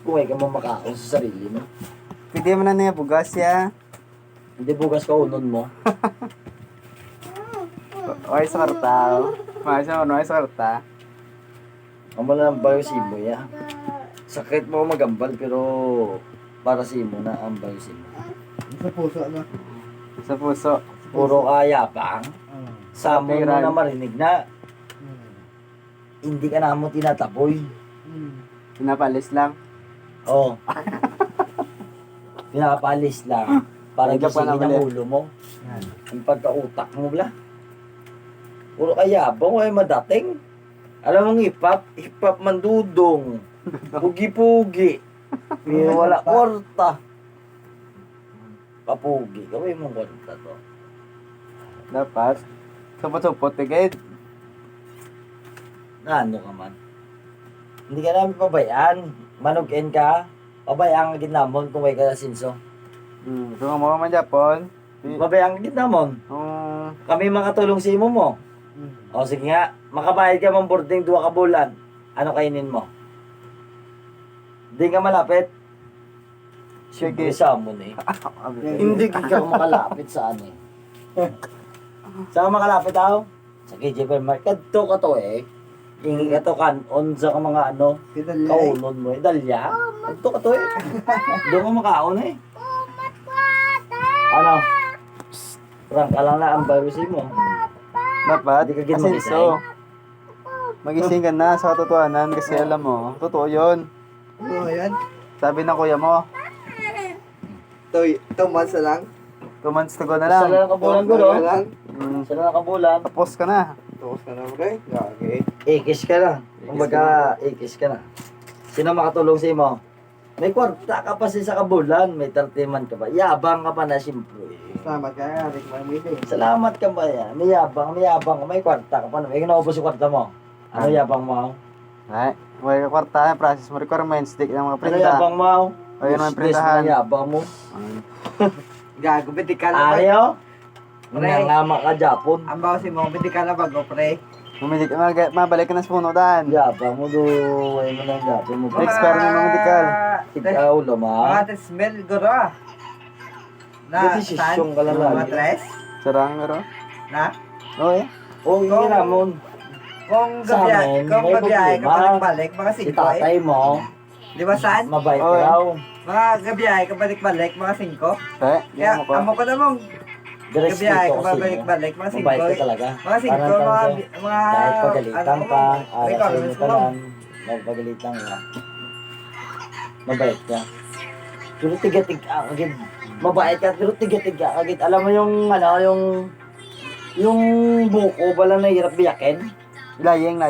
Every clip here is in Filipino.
kung ay ka mamakaon sa sarili mo. Pwede mo na niya bugas ya. Hindi bugas ka unon mo. Okay sa karta. Okay sa karta. Ang lang biosimo ya. Sakit mo magambal pero para sa imo na ang biosimo. Sa puso na. Sa puso. Puro kaya pang. Sa mo Piran. na marinig na hindi ka na mo tinataboy. Pinapalis lang. Oo. Pinapalis lang para Nagyap ka na gisingin ang ulit. ulo mo. Ang pagkautak mo bla. Puro kayabang ay madating. Alam mong hip-hop mandudong. Pugi-pugi. Pero wala kwarta. Papugi. Gawin mong kwarta to. Dapat. Supot-supot tigid. Ano ka man? Hindi ka namin pabayaan. Manugin ka. Pabayaan ka ginamon kung may kalasinso. Kung mo man Japon. Pabayaan ka ginamon. Kami makatulong sa imo mo. O sige nga, makabayad ka mang boarding 2 ka bulan. Ano kainin mo? Hindi ka malapit? Sige, sa mo eh. Hindi ka makalapit sa ano eh. Saan ka makalapit ako? Sa KJ Market to ka to eh. Hingi ka to kanon sa mga ano, kaunon mo eh. Dalya? Ito ka to eh. Doon ka makaon eh. Ano? Prank ka lang na ang virus mo. Dapat. Hindi ka gid Asenso. Magising ka na sa katotohanan kasi alam mo, totoo yun. Oo, yan. Sabi ng kuya mo, 2 months na lang. 2 months to go na Sa lang. lang kabulan ko, na no? lang. Sa lang kabulan. Tapos ka na. Tapos ka na, pre. Gagi. Ikis ka na. Kumbaga, ikis ka na. Sino makatulong sa imo? May kwarta ka pa sa kabulan, may 30 man ka pa. Yabang ka pa na siyempre. Salamat ka, Rick Marmite. Salamat ka ba yan? May yabang ka. May kwarta ka pa na. May naubos yung kwarta mo. Ano yabang mo? Ay, may kwarta, process mo requirements, dik ng mga Ano printa. yabang mo? Ayun ang Useless printahan. na yabang mo. Gago, binti ka na ba? Ariyo? Pre. Nangangama ka Japon. Ang bawas mo, binti ka na bago, pre. Mabalik ka na sa punutan. Yabang mo do. Ay mo lang yabang mo. Expert na mga medikal. Ikaw lamang. Mga smell guro ah. Buti sisyong ka lang lagi. Mga tres? Sarang pero. Na? Oo eh. Oo, hindi Ramon. Kung Sa amin, kung may gabiyahe ka problema. balik-balik, mga Si 5 eh. tatay mo, Di ba saan? mabait Oo, eh. raw. Mga gabiyahe ka balik-balik, mga 5. Kaya, di Kaya, mo ko. amo ko na mong Diretso gabiyahe dito ka kasi. balik-balik, mga 5. Mabait ka talaga. Mga 5, Parang mga, tanse. mga, Kahit pagalitan ka, araw sa inyo requirements ka mo. lang, magpagalitan ka. Mabait ka. Pero tigatig ka, agad. Mabait ka, pero tigatig ka, agad. Alam mo yung, ano, yung buko, bala na hirap biyakin. Layeng.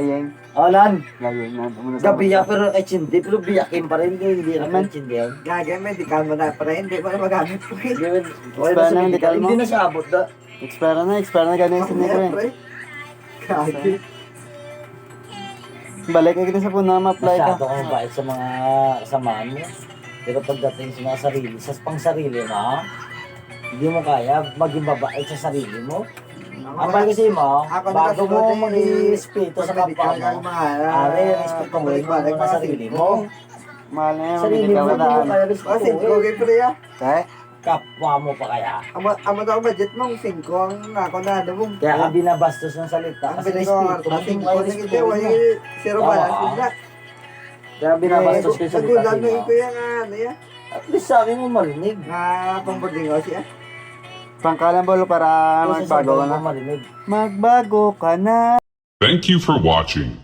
Alan, Layeng na. Muna sa gabiyak pero ay chindi, pero biyakin pa rin, hindi naman chindi yan. Gagay, medical mo na, pre. Hindi mo na magamit, pre. Wala na yung medical mo? Hindi na siya abot da. Expert na ganun sa niko eh. Gagi. Balik ka kita sa puno, ma-apply ka. Masyado ka mabait sa mga kasamahan mo. Pero pagdating sa mga sarili, sa pang-sarili mo, hindi mo kaya maging mabait sa sarili mo. Ang bagay kasi mo, bago mo mag-respeto sa kapwa mo, respeto mo rin mo na sarili mo. Mahal na yan, Sarili mabili ka mo, ba hindi mo daan? kaya Mga 5 respeto kay pre ah. Kaya, kapwa mo pa kaya. Amo daw budget mong 5 ang nako na ano mong. Kaya ka binabastos ng salita. Ang Kasi bilis ko respeto mo, ang hindi mo 5 kaya ko respeto nito, mo. zero balance na. Kaya binabastos ko yung salita Nagulan mo. ko yung ano ya. At least sa akin mo marinig. Na pambording ko siya. pangkalan bolo para Kasi magbago ka sa na. mo marinig. Magbago ka na. Thank you for watching.